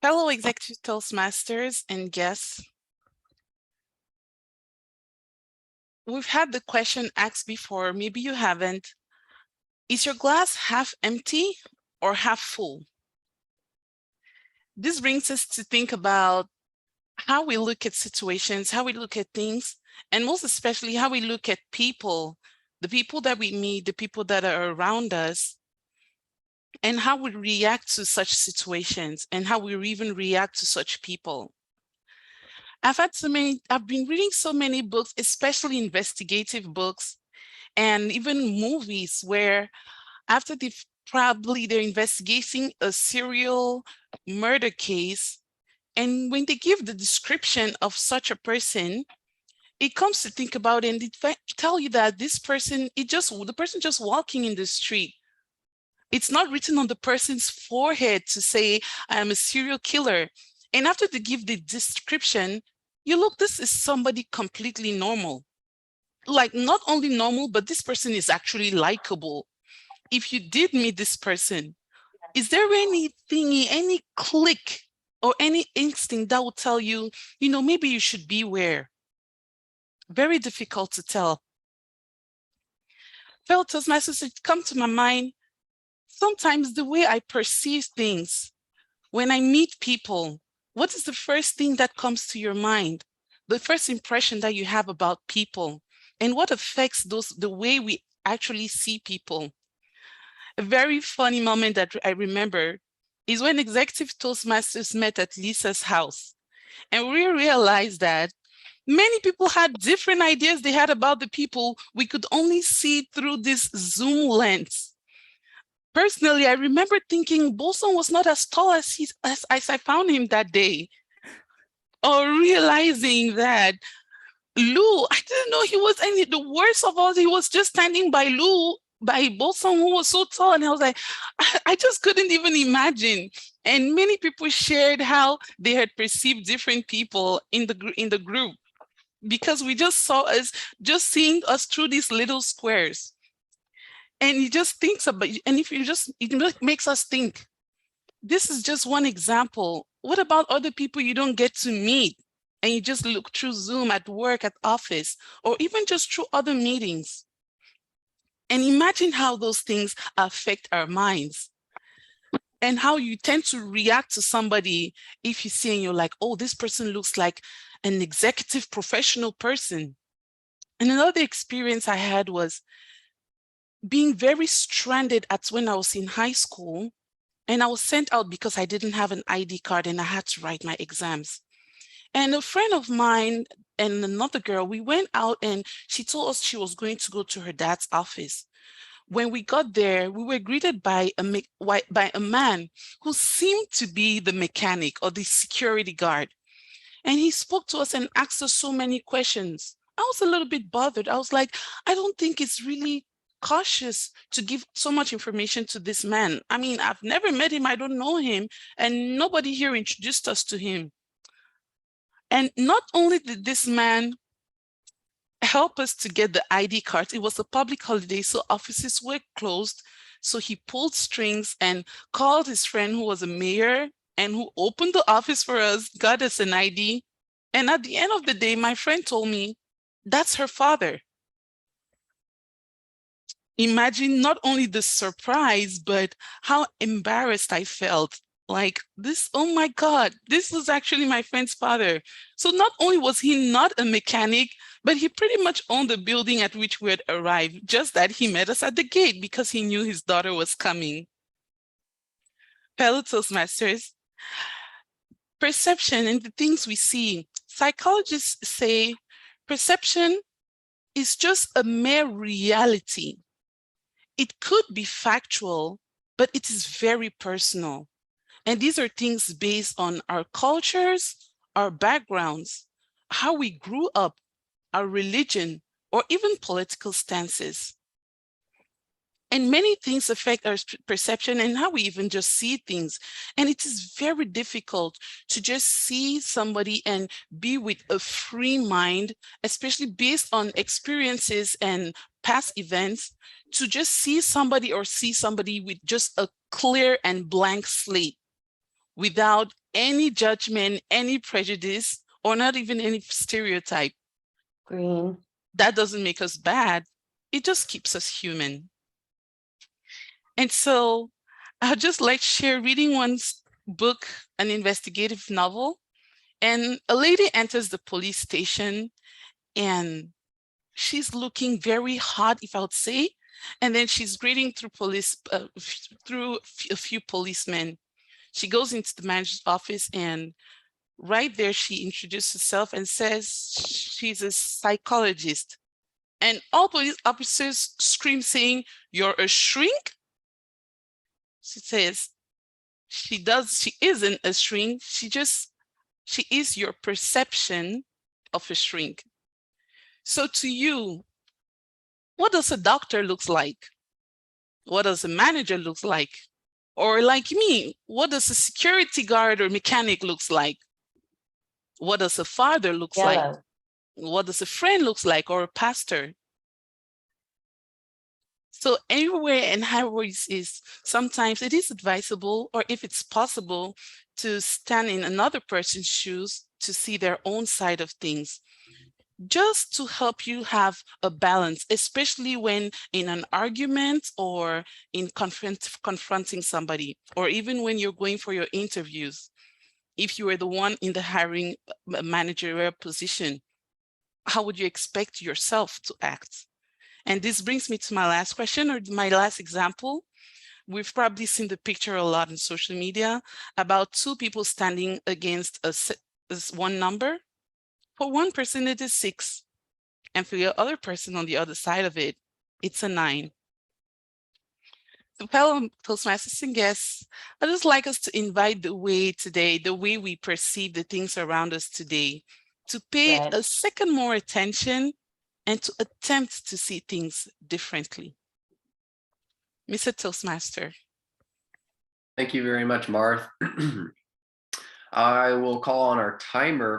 Fellow executive Toastmasters and guests, we've had the question asked before, maybe you haven't. Is your glass half empty or half full? This brings us to think about how we look at situations, how we look at things, and most especially how we look at people, the people that we meet, the people that are around us, and how we react to such situations and how we even react to such people. I've been reading so many books, especially investigative books and even movies where after they're investigating a serial murder case, and when they give the description of such a person, it comes to think about it and they tell you that the person just walking in the street. It's not written on the person's forehead to say, I am a serial killer. And after they give the description, you look, this is somebody completely normal. Like not only normal, but this person is actually likable. If you did meet this person, is there anything, any click or any instinct that will tell you, maybe you should beware? Very difficult to tell. Fellow Toastmasters, it come to my mind, sometimes the way I perceive things, when I meet people, what is the first thing that comes to your mind? The first impression that you have about people, and what affects the way we actually see people. A very funny moment that I remember is when executive Toastmasters met at Lisa's house. And we realized that many people had different ideas they had about the people. We could only see through this Zoom lens. Personally, I remember thinking Bolson was not as tall as I found him that day. Or realizing that Lou, I didn't know he was any, the worst of all, he was just standing by Bolson, who was so tall. And I was like, I just couldn't even imagine. And many people shared how they had perceived different people in the group, because we just saw us, just seeing us through these little squares. And it just thinks about, and if you just, it makes us think, this is just one example. What about other people you don't get to meet and you just look through Zoom at work, at office, or even just through other meetings? And imagine how those things affect our minds and how you tend to react to somebody if you see and you're like, oh, this person looks like an executive professional person. And another experience I had was being very stranded at when I was in high school, and I was sent out because I didn't have an ID card and I had to write my exams. And a friend of mine and another girl, we went out and she told us she was going to go to her dad's office. When we got there, we were greeted by a man who seemed to be the mechanic or the security guard. And he spoke to us and asked us so many questions. I was a little bit bothered. I was like, I don't think it's really cautious to give so much information to this man. I mean, I've never met him, I don't know him, and nobody here introduced us to him. And not only did this man help us to get the ID cards, it was a public holiday, so offices were closed. So he pulled strings and called his friend who was a mayor and who opened the office for us, got us an ID. And at the end of the day, my friend told me, that's her father. Imagine not only the surprise, but how embarrassed I felt. Like this, oh my God, this was actually my friend's father. So not only was he not a mechanic, but he pretty much owned the building at which we had arrived, just that he met us at the gate because he knew his daughter was coming. Fellow Toastmasters, perception and the things we see. Psychologists say perception is just a mere reality. It could be factual, but it is very personal. And these are things based on our cultures, our backgrounds, how we grew up, our religion, or even political stances. And many things affect our perception and how we even just see things. And it is very difficult to just see somebody and be with a free mind, especially based on experiences and past events, to just see somebody with just a clear and blank slate without any judgment, any prejudice, or not even any stereotype. Green. That doesn't make us bad. It just keeps us human. And so I'd just like to share reading one book, an investigative novel, and a lady enters the police station and she's looking very hot, if I would say, and then she's greeting through a few policemen. She goes into the manager's office, and right there she introduces herself and says she's a psychologist. And all police officers scream saying, "You're a shrink?" She says, she isn't a shrink. She is your perception of a shrink. So to you, what does a doctor look like? What does a manager look like? Or like me, what does a security guard or mechanic looks like? What does a father looks like? Yellow. What does a friend looks like, or a pastor? So everywhere and however is sometimes it is advisable, or if it's possible, to stand in another person's shoes to see their own side of things, just to help you have a balance, especially when in an argument or in confronting somebody, or even when you're going for your interviews. If you were the one in the hiring managerial position, how would you expect yourself to act? And this brings me to my last question, or my last example. We've probably seen the picture a lot on social media about two people standing against one number. For one person, it is 6. And for the other person on the other side of it, it's a 9. So fellow Toastmasters and guests, I'd just like us to invite the way we perceive the things around us today, to pay Red. a second more attention and to attempt to see things differently. Mr. Toastmaster. Thank you very much, Marthe. I will call on our timer